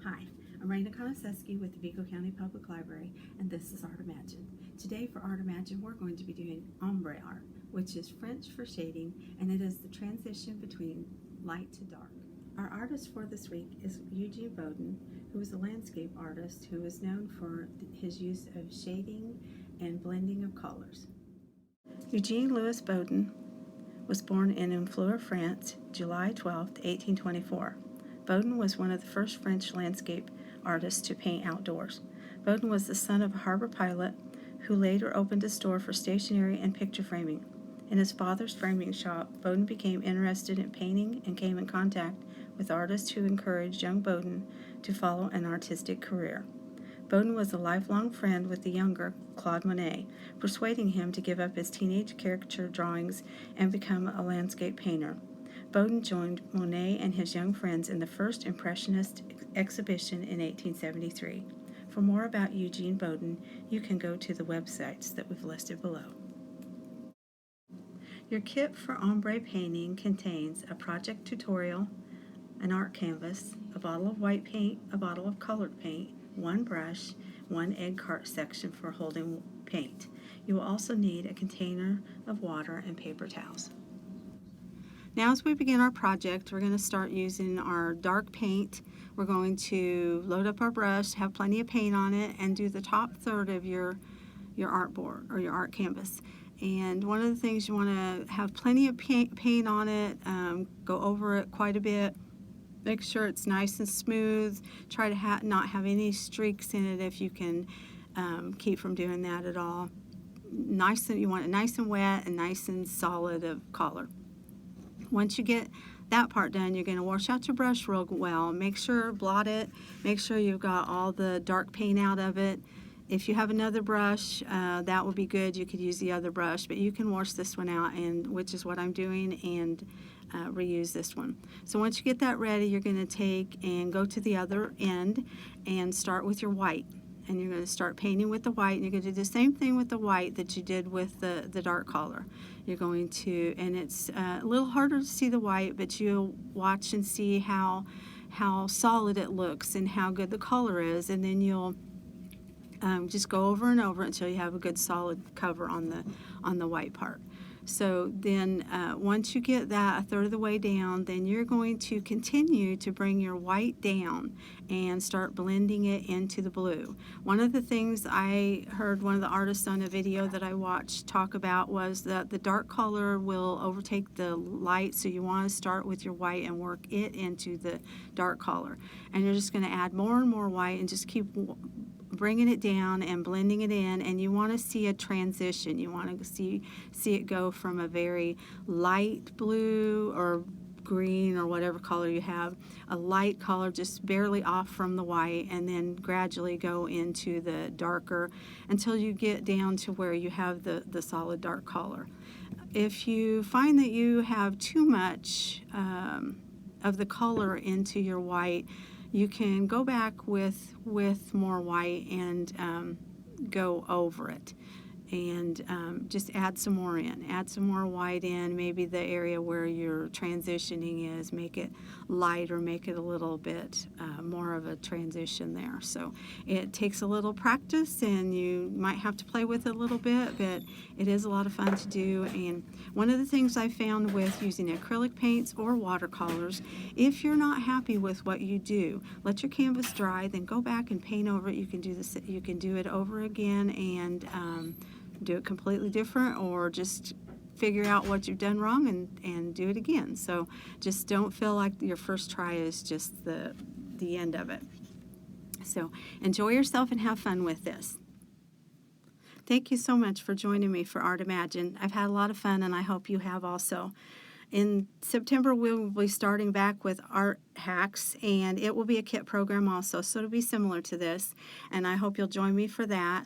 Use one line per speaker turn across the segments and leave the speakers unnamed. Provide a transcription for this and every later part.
Hi, I'm Raina Konoseski with the Vigo County Public Library, and this is Art Imagine. Today for Art Imagine, we're going to be doing ombre art, which is French for shading, and it is the transition between light to dark. Our artist for this week is Eug'ene Boudin, who is a landscape artist who is known for his use of shading and blending of colors. Eugène Louis Boudin was born in Honfleur, France, July 12, 1824. Boudin was one of the first French landscape artists to paint outdoors. Boudin was the son of a harbor pilot who later opened a store for stationery and picture framing. In his father's framing shop, Boudin became interested in painting and came in contact with artists who encouraged young Boudin to follow an artistic career. Boudin was a lifelong friend with the younger Claude Monet, persuading him to give up his teenage caricature drawings and become a landscape painter. Boudin joined Monet and his young friends in the first Impressionist exhibition in 1873. For more about Eugène Boudin, you can go to the websites that we've listed below. Your kit for ombre painting contains a project tutorial, an art canvas, a bottle of white paint, a bottle of colored paint, one brush, one egg cart section for holding paint. You will also need a container of water and paper towels. Now as we begin our project, we're going to start using our dark paint. We're going to load up our brush, have plenty of paint on it, and do the top third of your artboard or your art canvas. And one of the things, you want to have plenty of paint on it, go over it quite a bit. Make sure it's nice and smooth. Try to not have any streaks in it if you can keep from doing that at all. You want it nice and wet and nice and solid of color. Once you get that part done, you're going to wash out your brush real well. Blot it. Make sure you've got all the dark paint out of it. If you have another brush, that would be good. You could use the other brush, but you can wash this one out, which is what I'm doing, and reuse this one. So once you get that ready, you're going to take and go to the other end and start with your white. And you're going to start painting with the white, and you're going to do the same thing with the white that you did with the dark color. You're going to, and it's a little harder to see the white, but you'll watch and see how solid it looks and how good the color is, and then you'll just go over and over until you have a good solid cover on the white part. So then once you get that a third of the way down, then you're going to continue to bring your white down and start blending it into the blue. One of the things I heard one of the artists on a video that I watched talk about was that the dark color will overtake the light, so you want to start with your white and work it into the dark color. And you're just going to add more and more white and just keep bringing it down and blending it in, and you want to see a transition. You want to see it go from a very light blue or green or whatever color you have, a light color just barely off from the white, and then gradually go into the darker until you get down to where you have the solid dark color. If you find that you have too much of the color into your white, you can go back with more white and go over it, and just add some more in. Add some more white in, maybe the area where you're transitioning is, make it light or make it a little bit more of a transition there. So it takes a little practice, and you might have to play with it a little bit, but it is a lot of fun to do. And one of the things I found with using acrylic paints or watercolors, if you're not happy with what you do, let your canvas dry, then go back and paint over it. You can do this. You can do it over again and do it completely different, or just figure out what you've done wrong and do it again. So just don't feel like your first try is just the end of it. So enjoy yourself and have fun with this. Thank you so much for joining me for Art Imagine. I've had a lot of fun, and I hope you have also. In September, we'll be starting back with Art Hacks, and it will be a kit program also, so it'll be similar to this, and I hope you'll join me for that.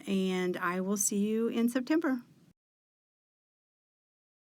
And I will see you in September.